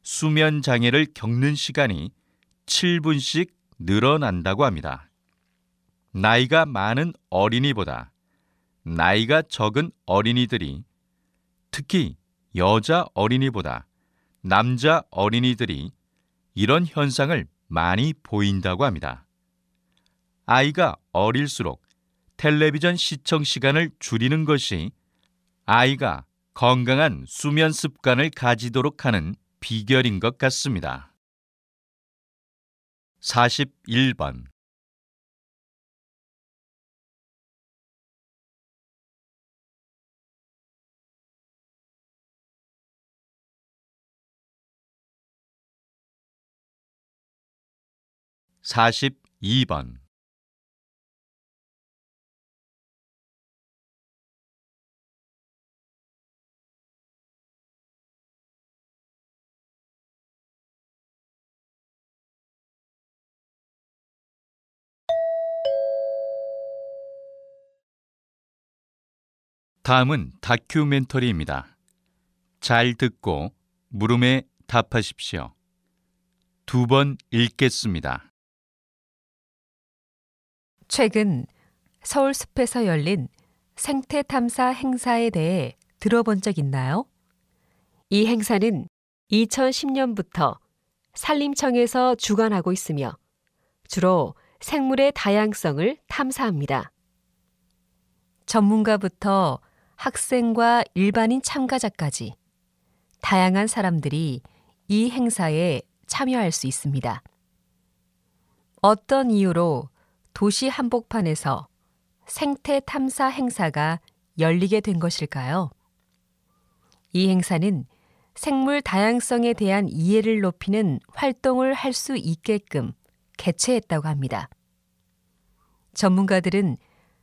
수면 장애를 겪는 시간이 7분씩 늘어난다고 합니다. 나이가 많은 어린이보다 나이가 적은 어린이들이, 특히 여자 어린이보다 남자 어린이들이 이런 현상을 많이 보인다고 합니다. 아이가 어릴수록 텔레비전 시청 시간을 줄이는 것이 아이가 건강한 수면 습관을 가지도록 하는 비결인 것 같습니다. 41번 42번 다음은 다큐멘터리입니다. 잘 듣고 물음에 답하십시오. 2번 읽겠습니다. 최근 서울숲에서 열린 생태 탐사 행사에 대해 들어본 적 있나요? 이 행사는 2010년부터 산림청에서 주관하고 있으며 주로 생물의 다양성을 탐사합니다. 전문가부터 학생과 일반인 참가자까지 다양한 사람들이 이 행사에 참여할 수 있습니다. 어떤 이유로 도시 한복판에서 생태 탐사 행사가 열리게 된 것일까요? 이 행사는 생물 다양성에 대한 이해를 높이는 활동을 할 수 있게끔 개최했다고 합니다. 전문가들은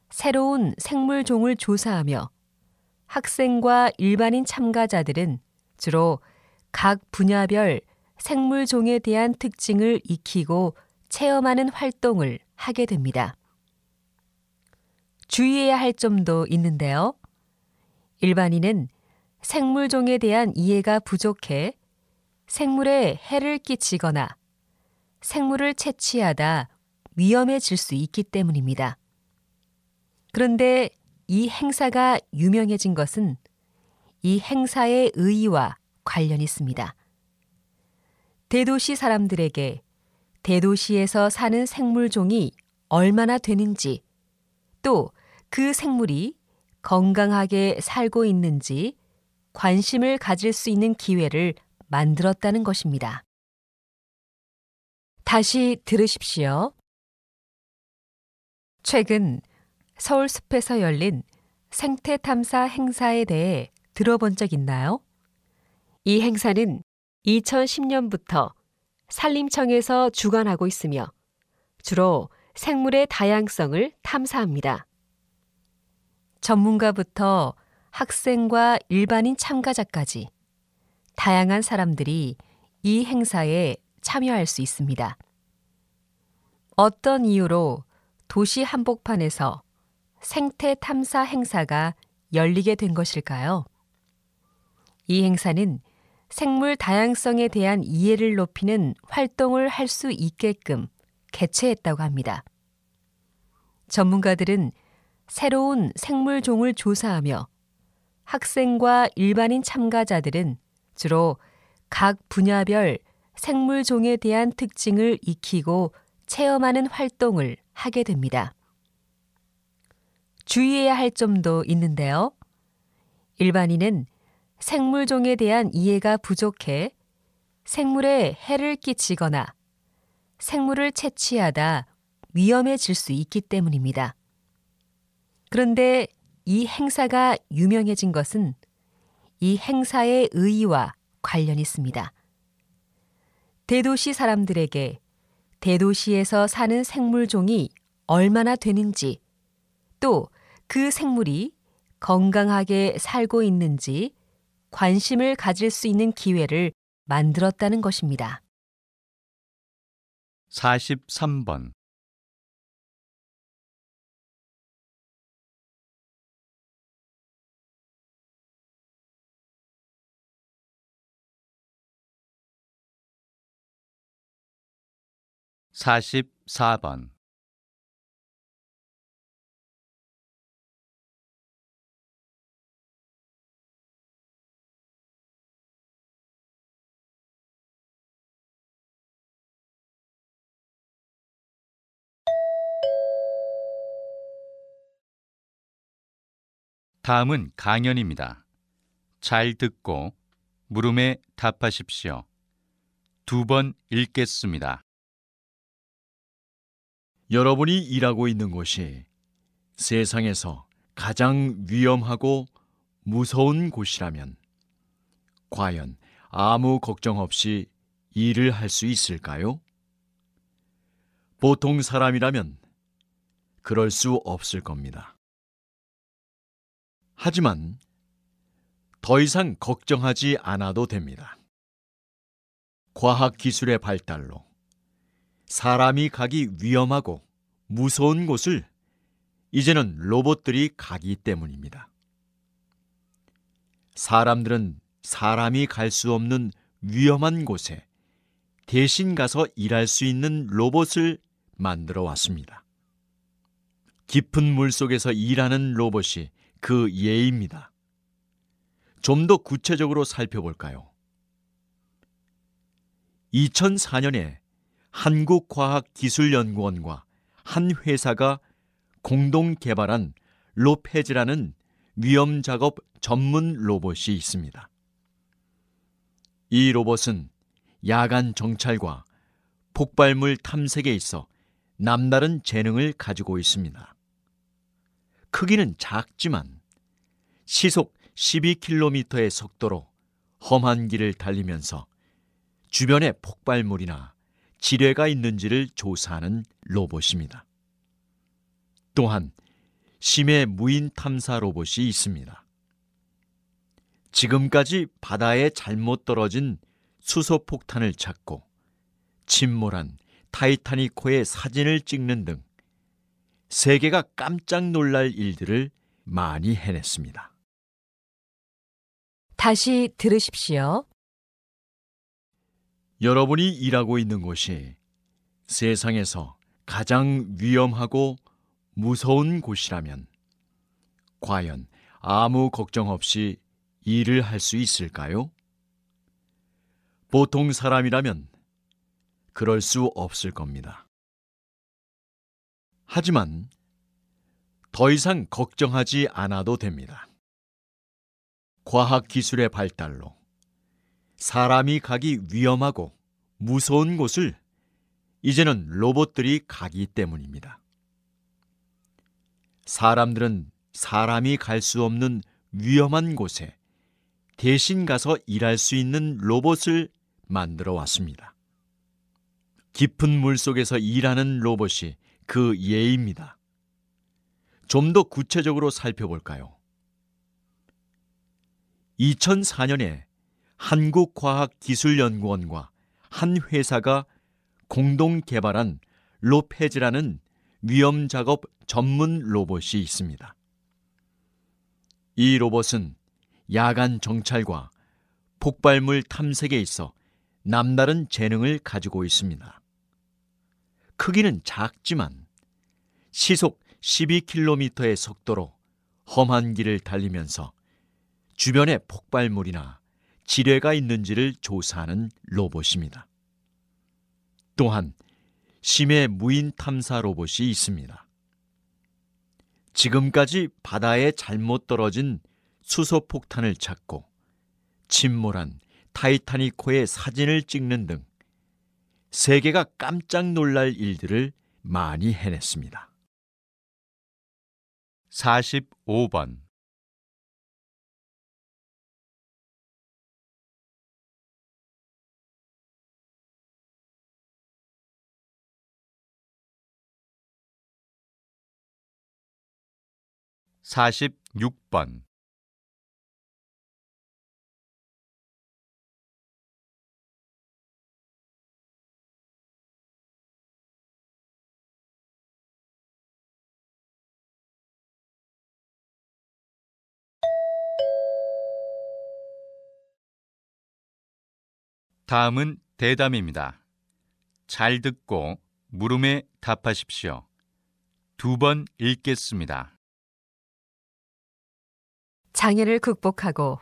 새로운 생물 종을 조사하며 학생과 일반인 참가자들은 주로 각 분야별 생물 종에 대한 특징을 익히고 체험하는 활동을 하게 됩니다. 주의해야 할 점도 있는데요. 일반인은 생물 종에 대한 이해가 부족해 생물에 해를 끼치거나 생물을 채취하다 위험해질 수 있기 때문입니다. 그런데 이 행사가 유명해진 것은 이 행사의 의의와 관련이 있습니다. 대도시 사람들에게 대도시에서 사는 생물종이 얼마나 되는지, 또 그 생물이 건강하게 살고 있는지 관심을 가질 수 있는 기회를 만들었다는 것입니다. 다시 들으십시오. 최근 서울숲에서 열린 생태 탐사 행사에 대해 들어본 적 있나요? 이 행사는 2010년부터 산림청에서 주관하고 있으며 주로 생물의 다양성을 탐사합니다. 전문가부터 학생과 일반인 참가자까지 다양한 사람들이 이 행사에 참여할 수 있습니다. 어떤 이유로 도시 한복판에서 생태 탐사 행사가 열리게 된 것일까요? 이 행사는 생물 다양성에 대한 이해를 높이는 활동을 할 수 있게끔 개최했다고 합니다. 전문가들은 새로운 생물 종을 조사하며 학생과 일반인 참가자들은 주로 각 분야별 생물 종에 대한 특징을 익히고 체험하는 활동을 하게 됩니다. 주의해야 할 점도 있는데요. 일반인은 생물 종에 대한 이해가 부족해 생물에 해를 끼치거나 생물을 채취하다 위험해질 수 있기 때문입니다. 그런데 이 행사가 유명해진 것은 이 행사의 의의와 관련이 있습니다. 대도시 사람들에게 대도시에서 사는 생물종이 얼마나 되는지, 또 그 생물이 건강하게 살고 있는지 관심을 가질 수 있는 기회를 만들었다는 것입니다. 43번. 44번. 다음은 강연입니다. 잘 듣고 물음에 답하십시오. 2번 읽겠습니다. 여러분이 일하고 있는 곳이 세상에서 가장 위험하고 무서운 곳이라면 과연 아무 걱정 없이 일을 할 수 있을까요? 보통 사람이라면 그럴 수 없을 겁니다. 하지만 더 이상 걱정하지 않아도 됩니다. 과학기술의 발달로 사람이 가기 위험하고 무서운 곳을 이제는 로봇들이 가기 때문입니다. 사람들은 사람이 갈 수 없는 위험한 곳에 대신 가서 일할 수 있는 로봇을 만들어 왔습니다. 깊은 물속에서 일하는 로봇이 그 예입니다. 좀 더 구체적으로 살펴볼까요? 2004년에 한국과학기술연구원과 한 회사가 공동 개발한 로페즈라는 위험작업 전문 로봇이 있습니다. 이 로봇은 야간 정찰과 폭발물 탐색에 있어 남다른 재능을 가지고 있습니다. 크기는 작지만 시속 12km의 속도로 험한 길을 달리면서 주변에 폭발물이나 지뢰가 있는지를 조사하는 로봇입니다. 또한 심해 무인 탐사 로봇이 있습니다. 지금까지 바다에 잘못 떨어진 수소폭탄을 찾고 침몰한 타이타닉호의 사진을 찍는 등 세계가 깜짝 놀랄 일들을 많이 해냈습니다. 다시 들으십시오. 여러분이 일하고 있는 곳이 세상에서 가장 위험하고 무서운 곳이라면 과연 아무 걱정 없이 일을 할 수 있을까요? 보통 사람이라면 그럴 수 없을 겁니다. 하지만 더 이상 걱정하지 않아도 됩니다. 과학기술의 발달로 사람이 가기 위험하고 무서운 곳을 이제는 로봇들이 가기 때문입니다. 사람들은 사람이 갈 수 없는 위험한 곳에 대신 가서 일할 수 있는 로봇을 만들어 왔습니다. 깊은 물속에서 일하는 로봇이 그 예입니다. 좀 더 구체적으로 살펴볼까요? 2004년에 한국과학기술연구원과 한 회사가 공동 개발한 로페즈라는 위험작업 전문 로봇이 있습니다. 이 로봇은 야간 정찰과 폭발물 탐색에 있어 남다른 재능을 가지고 있습니다. 크기는 작지만 시속 12km의 속도로 험한 길을 달리면서 주변에 폭발물이나 지뢰가 있는지를 조사하는 로봇입니다. 또한 심해 무인 탐사 로봇이 있습니다. 지금까지 바다에 잘못 떨어진 수소폭탄을 찾고 침몰한 타이타닉호의 사진을 찍는 등 세계가 깜짝 놀랄 일들을 많이 해냈습니다. 45번. 46번. 다음은 대담입니다. 잘 듣고 물음에 답하십시오. 2번 읽겠습니다. 장애를 극복하고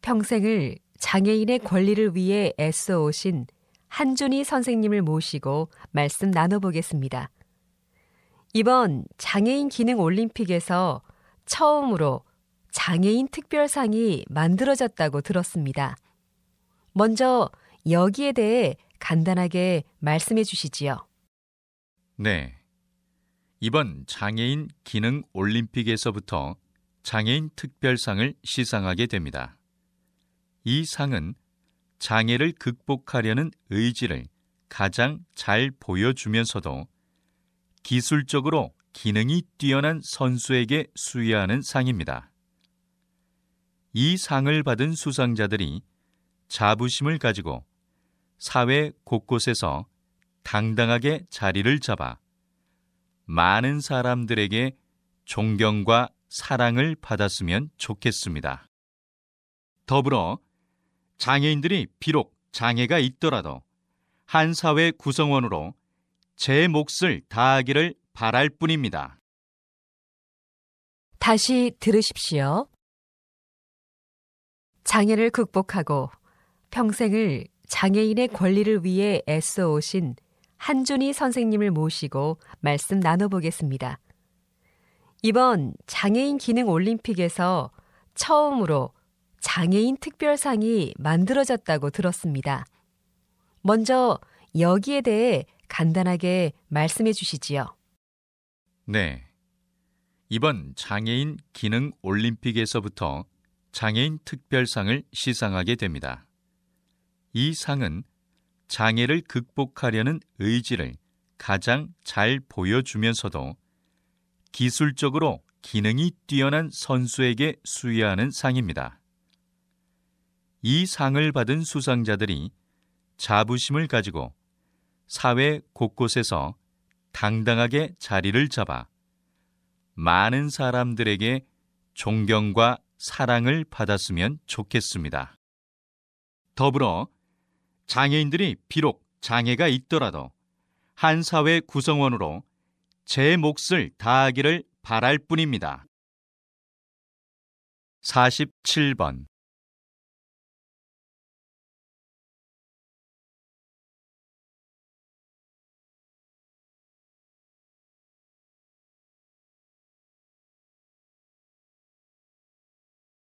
평생을 장애인의 권리를 위해 애써오신 한준희 선생님을 모시고 말씀 나눠보겠습니다. 이번 장애인 기능 올림픽에서 처음으로 장애인 특별상이 만들어졌다고 들었습니다. 먼저 여기에 대해 간단하게 말씀해 주시지요. 네. 이번 장애인 기능 올림픽에서부터 장애인 특별상을 시상하게 됩니다. 이 상은 장애를 극복하려는 의지를 가장 잘 보여주면서도 기술적으로 기능이 뛰어난 선수에게 수여하는 상입니다. 이 상을 받은 수상자들이 자부심을 가지고 사회 곳곳에서 당당하게 자리를 잡아 많은 사람들에게 존경과 사랑을 받았으면 좋겠습니다. 더불어 장애인들이 비록 장애가 있더라도 한 사회 구성원으로 제 몫을 다하기를 바랄 뿐입니다. 다시 들으십시오. 장애를 극복하고 평생을 장애인의 권리를 위해 애써오신 한준희 선생님을 모시고 말씀 나눠보겠습니다. 이번 장애인 기능 올림픽에서 처음으로 장애인 특별상이 만들어졌다고 들었습니다. 먼저 여기에 대해 간단하게 말씀해 주시지요. 네. 이번 장애인 기능 올림픽에서부터 장애인 특별상을 시상하게 됩니다. 이 상은 장애를 극복하려는 의지를 가장 잘 보여주면서도 기술적으로 기능이 뛰어난 선수에게 수여하는 상입니다. 이 상을 받은 수상자들이 자부심을 가지고 사회 곳곳에서 당당하게 자리를 잡아 많은 사람들에게 존경과 사랑을 받았으면 좋겠습니다. 더불어 장애인들이 비록 장애가 있더라도 한 사회 구성원으로 제 몫을 다하기를 바랄 뿐입니다. 47번.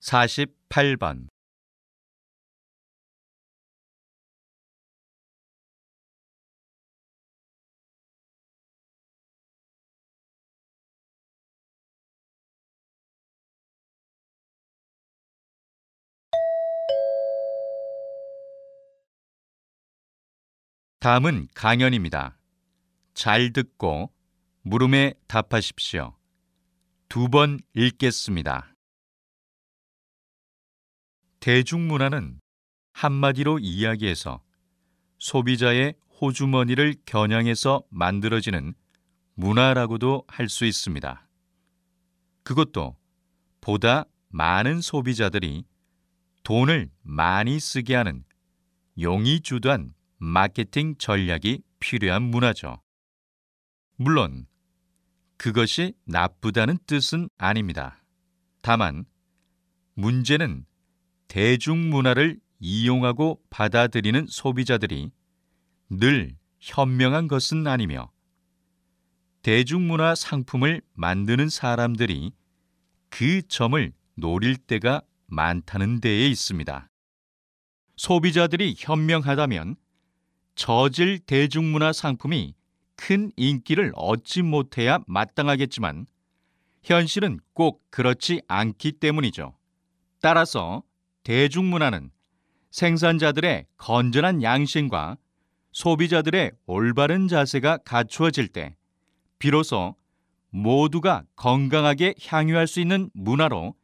(48번) 다음은 강연입니다. 잘 듣고 물음에 답하십시오. 2번 읽겠습니다. 대중문화는 한마디로 이야기해서 소비자의 호주머니를 겨냥해서 만들어지는 문화라고도 할 수 있습니다. 그것도 보다 많은 소비자들이 돈을 많이 쓰게 하는 용의주도한 마케팅 전략이 필요한 문화죠. 물론 그것이 나쁘다는 뜻은 아닙니다. 다만 문제는 대중문화를 이용하고 받아들이는 소비자들이 늘 현명한 것은 아니며 대중문화 상품을 만드는 사람들이 그 점을 노릴 때가 많다는 데에 있습니다. 소비자들이 현명하다면 저질 대중문화 상품이 큰 인기를 얻지 못해야 마땅하겠지만 현실은 꼭 그렇지 않기 때문이죠. 따라서 대중문화는 생산자들의 건전한 양심과 소비자들의 올바른 자세가 갖추어질 때 비로소 모두가 건강하게 향유할 수 있는 문화로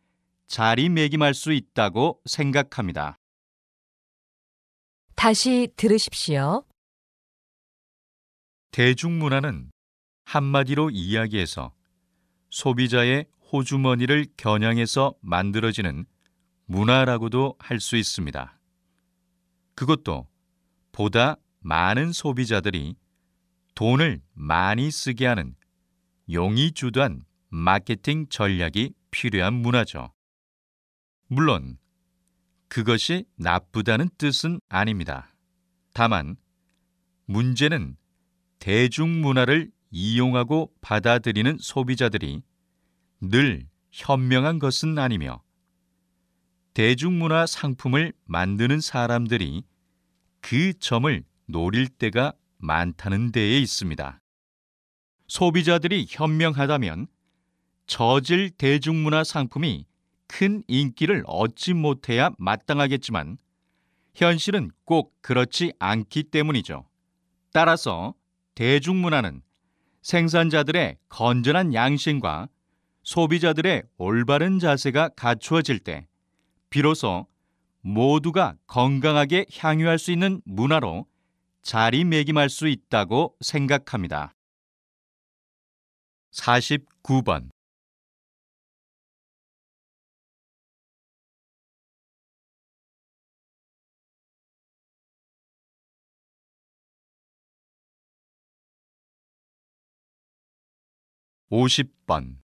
자리매김할 수 있다고 생각합니다. 다시 들으십시오. 대중문화는 한마디로 이야기해서 소비자의 호주머니를 겨냥해서 만들어지는 문화라고도 할 수 있습니다. 그것도 보다 많은 소비자들이 돈을 많이 쓰게 하는 용의주도한 마케팅 전략이 필요한 문화죠. 물론 그것이 나쁘다는 뜻은 아닙니다. 다만 문제는 대중문화를 이용하고 받아들이는 소비자들이 늘 현명한 것은 아니며 대중문화 상품을 만드는 사람들이 그 점을 노릴 때가 많다는 데에 있습니다. 소비자들이 현명하다면 저질 대중문화 상품이 큰 인기를 얻지 못해야 마땅하겠지만 현실은 꼭 그렇지 않기 때문이죠. 따라서 대중문화는 생산자들의 건전한 양심과 소비자들의 올바른 자세가 갖추어질 때 비로소 모두가 건강하게 향유할 수 있는 문화로 자리매김할 수 있다고 생각합니다. 49번. (50번)